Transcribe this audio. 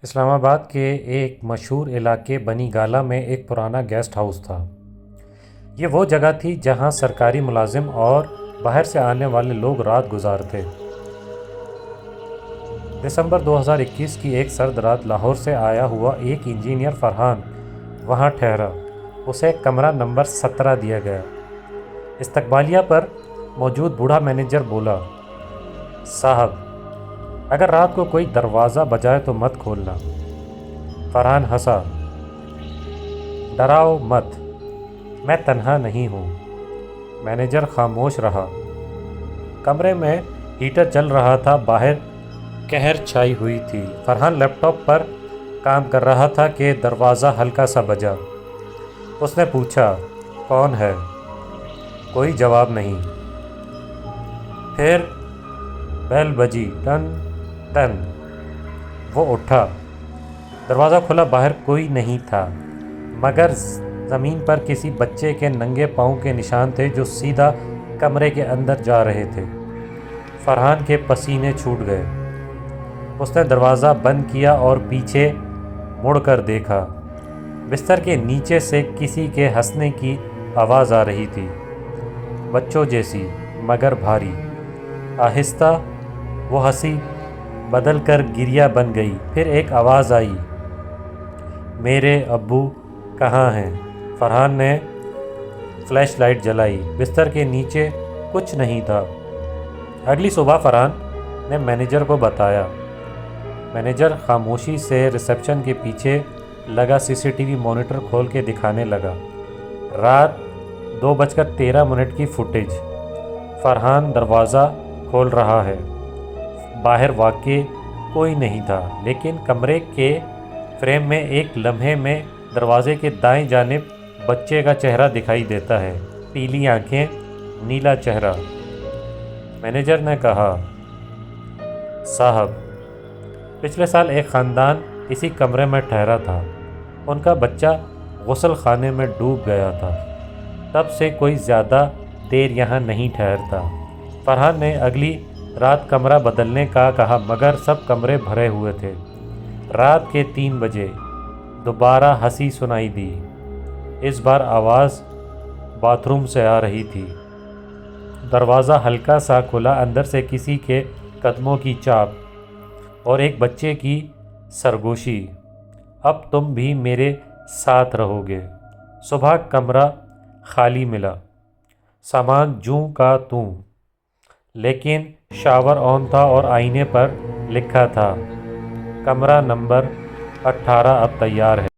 اسلام آباد کے ایک مشہور علاقے بنی گالہ میں ایک پرانا گیسٹ ہاؤس تھا۔ یہ وہ جگہ تھی جہاں سرکاری ملازم اور باہر سے آنے والے لوگ رات گزارتے۔ دسمبر 2021 کی ایک سرد رات لاہور سے آیا ہوا ایک انجینئر فرحان وہاں ٹھہرا۔ اسے کمرہ نمبر 17 دیا گیا۔ استقبالیہ پر موجود بوڑھا مینیجر بولا، صاحب اگر رات کو کوئی دروازہ بجائے تو مت کھولنا۔ فرحان ہنسا، ڈراؤ مت، میں تنہا نہیں ہوں۔ مینیجر خاموش رہا۔ کمرے میں ہیٹر چل رہا تھا، باہر قہر چھائی ہوئی تھی۔ فرحان لیپ ٹاپ پر کام کر رہا تھا کہ دروازہ ہلکا سا بجا۔ اس نے پوچھا، کون ہے؟ کوئی جواب نہیں۔ پھر بیل بجی، ٹن ٹن۔ وہ اٹھا۔ دروازہ کھلا، باہر کوئی نہیں تھا، مگر زمین پر کسی بچے کے ننگے پاؤں کے نشان تھے جو سیدھا کمرے کے اندر جا رہے تھے۔ فرحان کے پسینے چھوٹ گئے۔ اس نے دروازہ بند کیا اور پیچھے مڑ کر دیکھا۔ بستر کے نیچے سے کسی کے ہنسنے کی آواز آ رہی تھی، بچوں جیسی مگر بھاری۔ آہستہ وہ ہنسی بدل کر گریہ بن گئی۔ پھر ایک آواز آئی، میرے ابو کہاں ہیں؟ فرحان نے فلیش لائٹ جلائی۔ بستر کے نیچے کچھ نہیں تھا۔ اگلی صبح فرحان نے مینیجر کو بتایا۔ مینیجر خاموشی سے ریسیپشن کے پیچھے لگا CCTV مانیٹر کھول کے دکھانے لگا۔ رات 2:13 کی فوٹیج۔ فرحان دروازہ کھول رہا ہے۔ باہر واقعی کوئی نہیں تھا، لیکن کمرے کے فریم میں ایک لمحے میں دروازے کے دائیں جانب بچے کا چہرہ دکھائی دیتا ہے، پیلی آنکھیں، نیلا چہرہ۔ مینیجر نے کہا، صاحب پچھلے سال ایک خاندان اسی کمرے میں ٹھہرا تھا۔ ان کا بچہ غسل خانے میں ڈوب گیا تھا۔ تب سے کوئی زیادہ دیر یہاں نہیں ٹھہرتا۔ فرحان نے اگلی رات کمرہ بدلنے کا کہا، مگر سب کمرے بھرے ہوئے تھے۔ رات کے 3 بجے دوبارہ ہنسی سنائی دی۔ اس بار آواز باتھ روم سے آ رہی تھی۔ دروازہ ہلکا سا کھلا، اندر سے کسی کے قدموں کی چاپ اور ایک بچے کی سرگوشی، اب تم بھی میرے ساتھ رہو گے۔ صبح کمرہ خالی ملا، سامان جوں کا توں، لیکن شاور آن تھا اور آئینے پر لکھا تھا، کمرہ نمبر 18 اب تیار ہے۔